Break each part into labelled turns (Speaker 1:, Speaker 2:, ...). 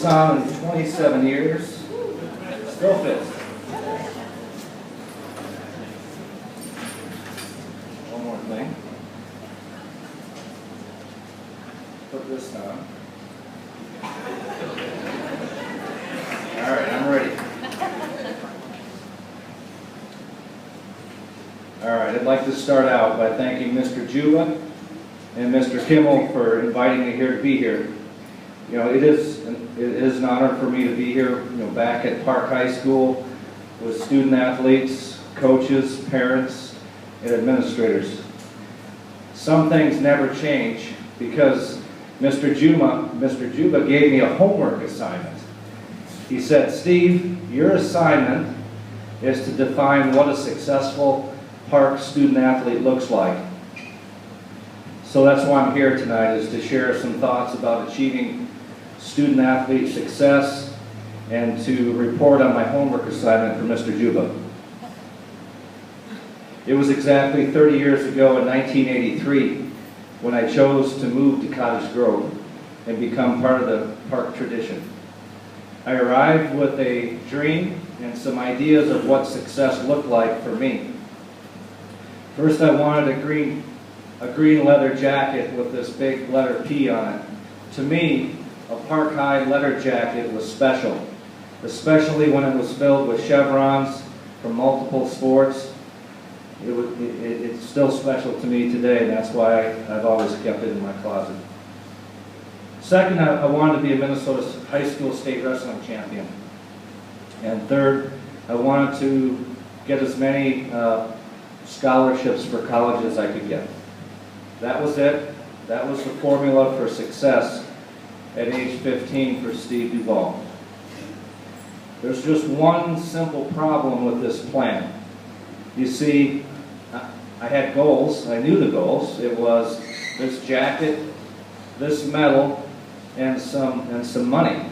Speaker 1: this on in 27 years. Still fits. One more thing. Put this on. All right, I'm ready. All right, I'd like to start out by thanking Mr. Juba and Mr. Kimmel for inviting me here to be here. You know, it is an honor for me to be here, back at Park High School with student athletes, coaches, parents, and administrators. Some things never change because Mr. Juba gave me a homework assignment. He said, "Steve, your assignment is to define what a successful Park student athlete looks like." So that's why I'm here tonight, is to share some thoughts about achieving student athlete success and to report on my homework assignment for Mr. Juba. It was exactly 30 years ago in 1983 when I chose to move to Cottage Grove and become part of the Park tradition. I arrived with a dream and some ideas of what success looked like for me. First, I wanted a green leather jacket with this big letter P on it. To me, a Park High leather jacket was special, especially when it was filled with chevrons from multiple sports. It's still special to me today, and that's why I've always kept it in my closet. Second, I wanted to be a Minnesota high school state wrestling champion. And third, I wanted to get as many scholarships for college as I could get. That was it. That was the formula for success at age 15 for Steve DuVal. There's just one simple problem with this plan. You see, I had goals. I knew the goals. It was this jacket, this medal, and some money.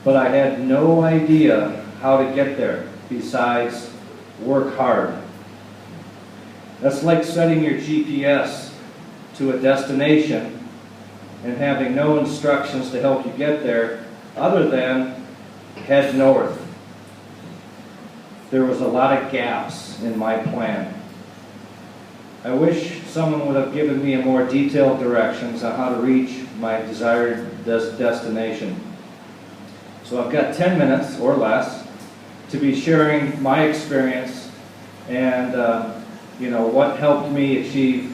Speaker 1: But I had no idea how to get there besides work hard. That's like setting your GPS to a destination and having no instructions to help you get there other than head north. There was a lot of gaps in my plan. I wish someone would have given me a more detailed directions on how to reach my desired destination. So I've got 10 minutes or less to be sharing my experience and what helped me achieve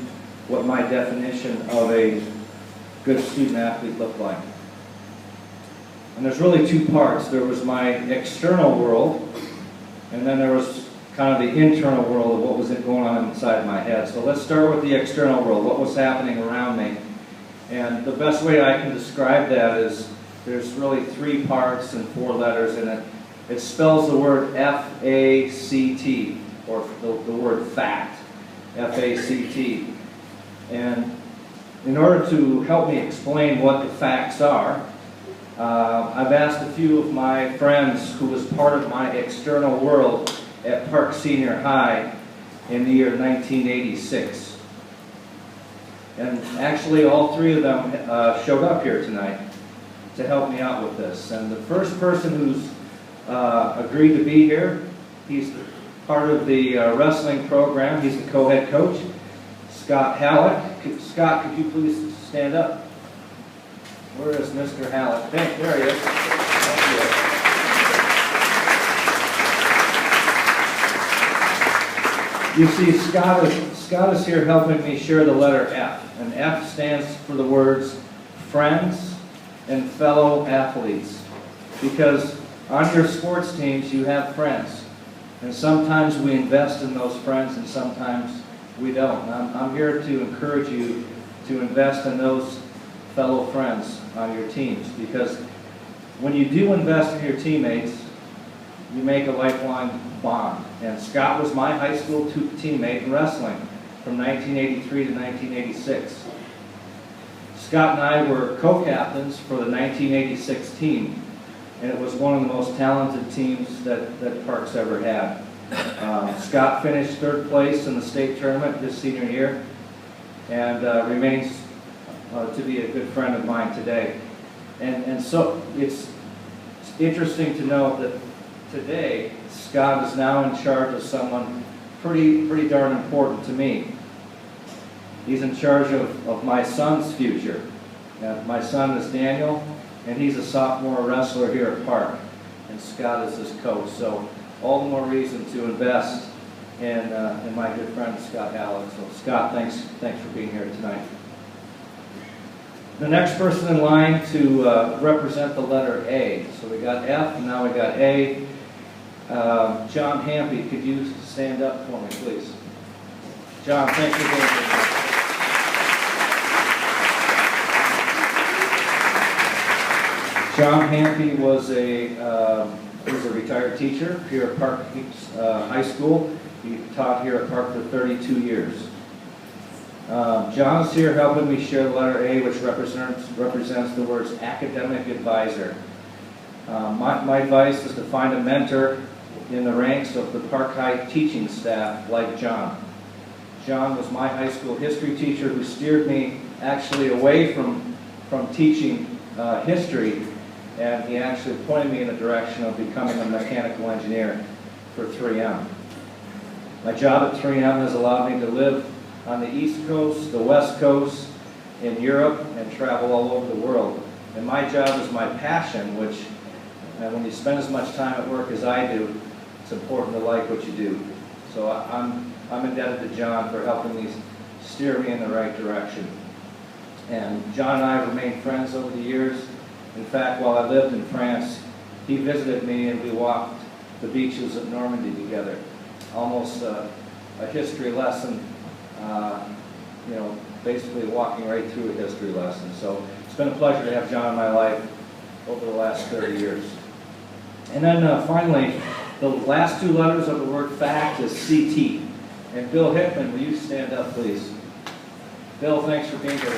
Speaker 1: what my definition of a good student athlete looked like. And there's really two parts. There was my external world, and then there was kind of the internal world of what was going on inside my head. So let's start with the external world, what was happening around me. And the best way I can describe that is there's really 3 parts and 4 letters in it. It spells the word F-A-C-T, or the word fact, F-A-C-T. And in order to help me explain what the facts are, I've asked a few of my friends who was part of my external world at Park Senior High in the year 1986. And actually all 3 of them showed up here tonight to help me out with this. And the first person who's agreed to be here, he's part of the wrestling program. He's the co-head coach, Scott Halleck. Scott, could you please stand up? Where is Mr. Halleck? There he is. Thank you. You see, Scott is here helping me share the letter F. And F stands for the words friends and fellow athletes. Because on your sports teams, you have friends. And sometimes we invest in those friends and sometimes we don't. I'm here to encourage you to invest in those fellow friends on your teams, because when you do invest in your teammates, you make a lifelong bond. And Scott was my high school teammate in wrestling from 1983 to 1986. Scott and I were co-captains for the 1986 team, and it was one of the most talented teams that Park's ever had. Scott finished 3rd place in the state tournament his senior year, and remains to be a good friend of mine today. And so it's interesting to note that today, Scott is now in charge of someone pretty darn important to me. He's in charge of my son's future. My son is Daniel, and he's a sophomore wrestler here at Park, and Scott is his coach. So all the more reason to invest in my good friend Scott Halleck. So Scott, thanks for being here tonight. The next person in line to represent the letter A. So we got F, and now we got A. John Hampy, could you stand up for me, please? John, thanks for being here. John Hampy was a retired teacher here at Park High School. He taught here at Park for 32 years. John's here helping me share the letter A, which represents the words academic advisor. My advice is to find a mentor in the ranks of the Park High teaching staff like John. John was my high school history teacher who steered me actually away from teaching history, and he actually pointed me in the direction of becoming a mechanical engineer for 3M. My job at 3M has allowed me to live on the East Coast, the West Coast, in Europe, and travel all over the world. And my job is my passion, which when you spend as much time at work as I do, it's important to like what you do. So I'm indebted to John for helping me steer me in the right direction. And John and I have remained friends over the years. In fact, while I lived in France, he visited me and we walked the beaches of Normandy together. Almost a history lesson, basically walking right through a history lesson. So it's been a pleasure to have John in my life over the last 30 years. And then finally, the last two letters of the word fact is CT. And Bill Hickman, will you stand up, please? Bill, thanks for being here.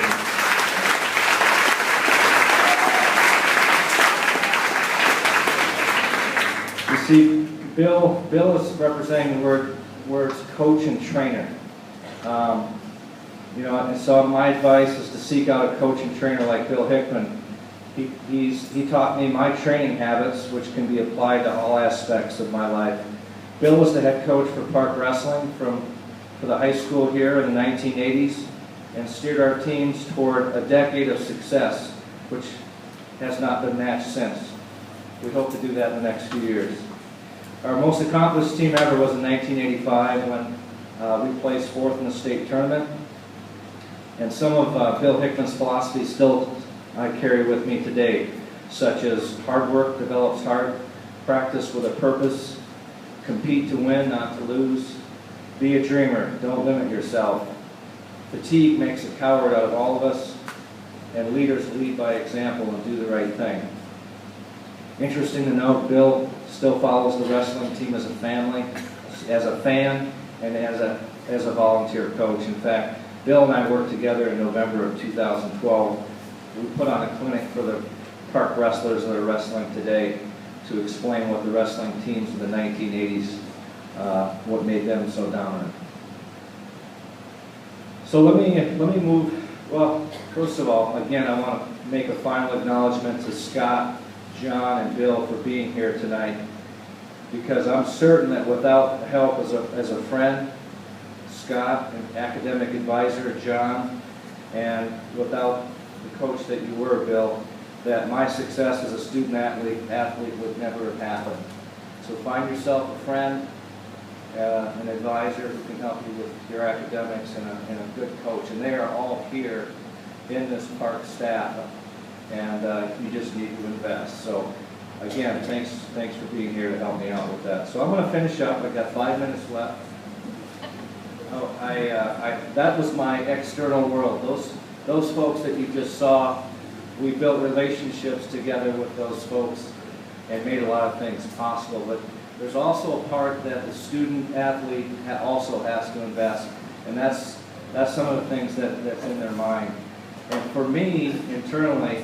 Speaker 1: You see, Bill is representing the words coach and trainer. And so my advice is to seek out a coach and trainer like Bill Hickman. He taught me my training habits, which can be applied to all aspects of my life. Bill was the head coach for Park Wrestling for the high school here in the 1980s and steered our teams toward a decade of success, which has not been matched since. We hope to do that in the next few years. Our most accomplished team ever was in 1985 when we placed fourth in the state tournament. And some of Bill Hickman's philosophies still I carry with me today, such as hard work develops heart, practice with a purpose, compete to win, not to lose, be a dreamer, don't limit yourself. Fatigue makes a coward out of all of us, and leaders lead by example and do the right thing. Interesting to note, Bill still follows the wrestling team as a family, as a fan, and as a volunteer coach. In fact, Bill and I worked together in November of 2012. We put on a clinic for the Park wrestlers that are wrestling today to explain what the wrestling teams of the 1980s, what made them so dominant. So let me move. Well, first of all, again, I want to make a final acknowledgement to Scott, John, and Bill for being here tonight, because I'm certain that without help as a friend, Scott, an academic advisor, John, and without the coach that you were, Bill, that my success as a student athlete would never have happened. So find yourself a friend, an advisor who can help you with your academics, and a good coach. And they are all here in this Park staff, and you just need to invest. So again, thanks for being here to help me out with that. So I'm going to finish up. I've got 5 minutes left. Oh, that was my external world. Those folks that you just saw, we built relationships together with those folks and made a lot of things possible. But there's also a part that the student athlete also has to invest, and that's some of the things that's in their mind. And for me, internally,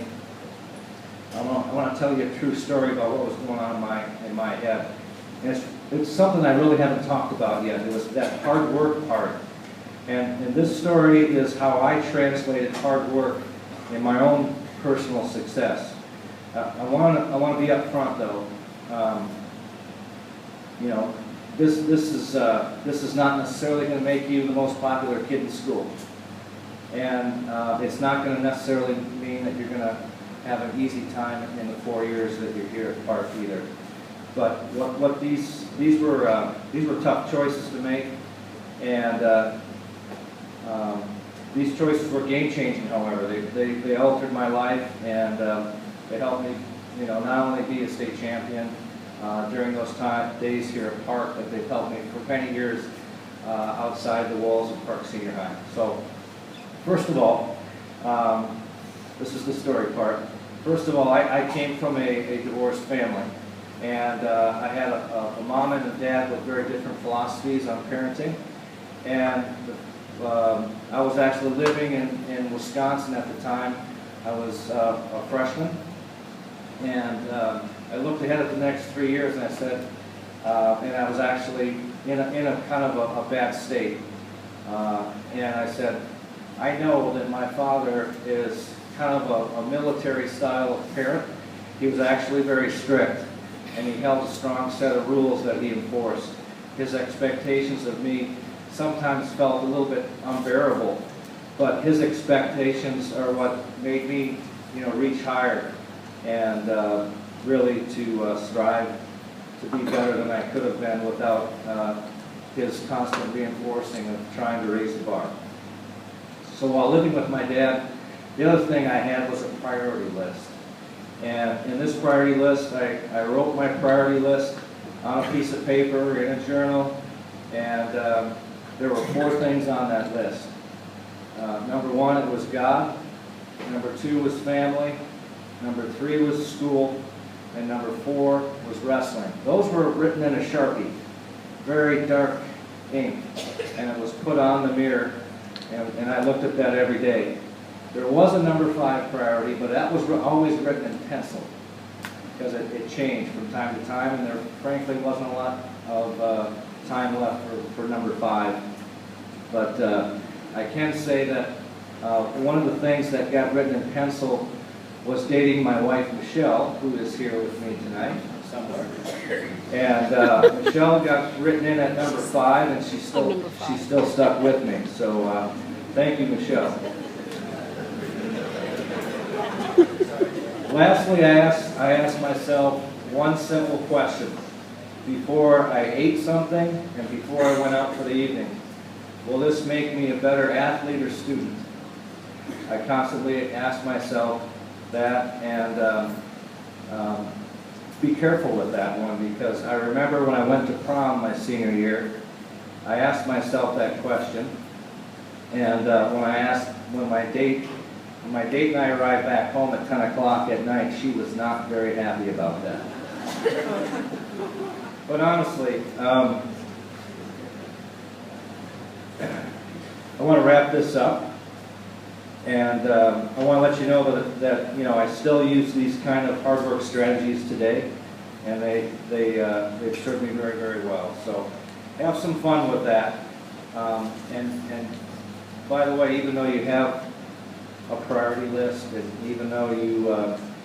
Speaker 1: I want to tell you a true story about what was going on in my head. And it's something I really haven't talked about yet. It was that hard work part. And this story is how I translated hard work in my own personal success. I want to be up front though. You know, this is not necessarily going to make you the most popular kid in school, and it's not going to necessarily mean that you're going to have an easy time in the 4 years that you're here at Park either. But what these were tough choices to make, and these choices were game changing. However, they altered my life, and they helped me, you know, not only be a state champion during those days here at Park, but they've helped me for many years outside the walls of Park Senior High. So, first of all, this is the story part. First of all, I came from a divorced family, and I had a mom and a dad with very different philosophies on parenting, and I was actually living in Wisconsin at the time. I was a freshman, and I looked ahead at the next 3 years, and I said, and I was actually in a kind of a bad state, and I said, I know that my father is kind of a military style of parent. He was actually very strict, and he held a strong set of rules that he enforced. His expectations of me sometimes felt a little bit unbearable, but his expectations are what made me, you know, reach higher and really to strive to be better than I could have been without his constant reinforcing of trying to raise the bar. So while living with my dad, the other thing I had was a priority list. And in this priority list, I wrote my priority list on a piece of paper in a journal, and there were 4 things on that list. Number 1, it was God. Number 2 was family. Number 3 was school. And number 4 was wrestling. Those were written in a Sharpie, very dark ink, and it was put on the mirror, and I looked at that every day. There was a number 5 priority, but that was always written in pencil, because it changed from time to time, and there frankly wasn't a lot of time left for number 5. But I can say that one of the things that got written in pencil was dating my wife Michelle, who is here with me tonight somewhere. And Michelle got written in at number 5, and she's still stuck with me. So thank you, Michelle. Lastly, I asked myself one simple question before I ate something and before I went out for the evening. Will this make me a better athlete or student? I constantly ask myself that, and be careful with that one, because I remember when I went to prom my senior year, I asked myself that question, and when my date and I arrived back home at 10 o'clock at night, she was not very happy about that. But honestly, I want to wrap this up, and I want to let you know that you know, I still use these kind of hard work strategies today, and they've served me very, very well. So have some fun with that. And by the way, even though you have a priority list, and even though you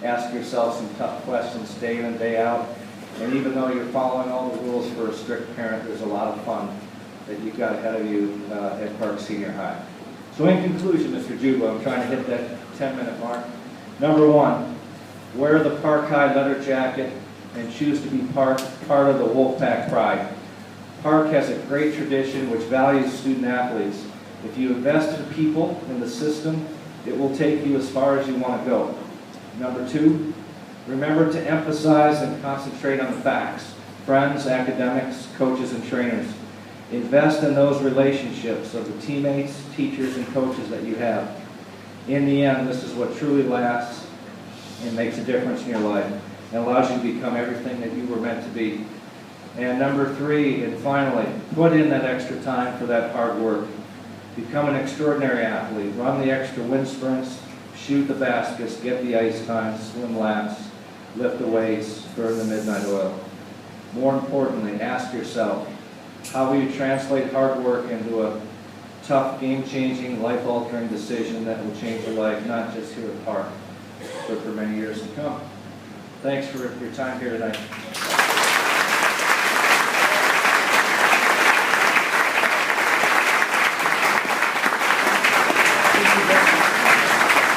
Speaker 1: ask yourself some tough questions day in and day out, and even though you're following all the rules for a strict parent, there's a lot of fun that you've got ahead of you at Park Senior High. So in conclusion, Mr. Juba, I'm trying to hit that 10-minute mark. Number 1, wear the Park High leather jacket and choose to be part of the Wolfpack pride. Park has a great tradition which values student athletes. If you invest in people, in the system, it will take you as far as you want to go. Number 2, remember to emphasize and concentrate on the facts. Friends, academics, coaches, and trainers. Invest in those relationships of the teammates, teachers, and coaches that you have. In the end, this is what truly lasts and makes a difference in your life and allows you to become everything that you were meant to be. And number 3, and finally, put in that extra time for that hard work. Become an extraordinary athlete. Run the extra wind sprints, shoot the baskets, get the ice time, swim laps, lift the weights, burn the midnight oil. More importantly, ask yourself, how will you translate hard work into a tough, game-changing, life-altering decision that will change your life, not just here at Park, but for many years to come? Thanks for your time here tonight.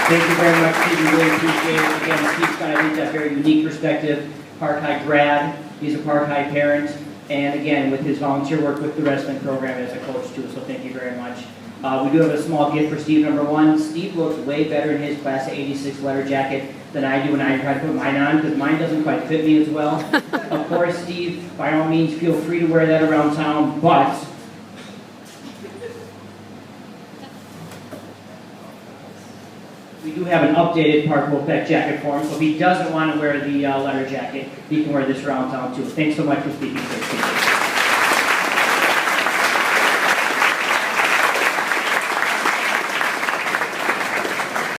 Speaker 2: Thank you very much, Steve. We really appreciate it. Again, Steve's got, I think, that very unique perspective. Park High grad, he's a Park High parent, and again, with his volunteer work with the wrestling program as a coach too, so thank you very much. We do have a small gift for Steve, number one. Steve looks way better in his class of 86 letter jacket than I do when I try to put mine on, because mine doesn't quite fit me as well. Of course, Steve, by all means, feel free to wear that around town, but we do have an updated Park Wolfpack jacket for him, so if he doesn't want to wear the letter jacket, he can wear this around town too. Thanks so much for speaking to us.